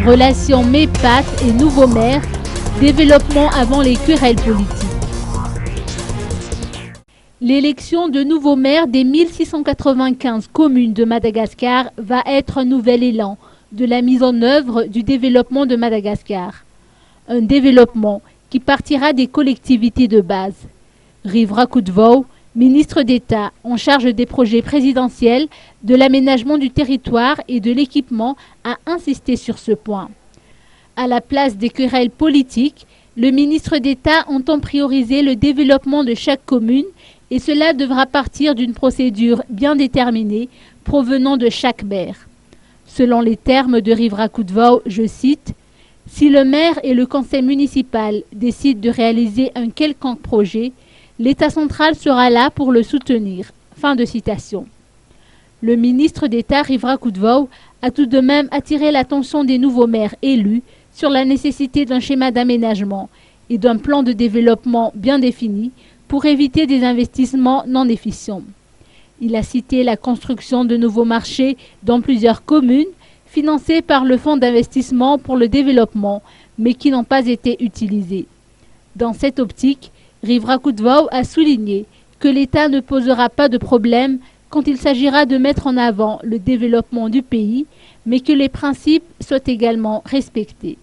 relations MEPAT et nouveau maire, développement avant les querelles politiques. L'élection de nouveaux maires des 1695 communes de Madagascar va être un nouvel élan de la mise en œuvre du développement de Madagascar. Un développement qui partira des collectivités de base. Rive Rakudvau, ministre d'État en charge des projets présidentiels, de l'aménagement du territoire et de l'équipement, a insisté sur ce point. À la place des querelles politiques, le ministre d'État entend prioriser le développement de chaque commune et cela devra partir d'une procédure bien déterminée provenant de chaque maire. Selon les termes de Rive Rakudvau, je cite, « Si le maire et le conseil municipal décident de réaliser un quelconque projet, l'État central sera là pour le soutenir. » Fin de citation. Le ministre d'État Rive Rakudvau a tout de même attiré l'attention des nouveaux maires élus sur la nécessité d'un schéma d'aménagement et d'un plan de développement bien défini pour éviter des investissements non efficients. Il a cité la construction de nouveaux marchés dans plusieurs communes financés par le Fonds d'investissement pour le développement, mais qui n'ont pas été utilisés. Dans cette optique, Rive Rakudvau a souligné que l'État ne posera pas de problème quand il s'agira de mettre en avant le développement du pays, mais que les principes soient également respectés.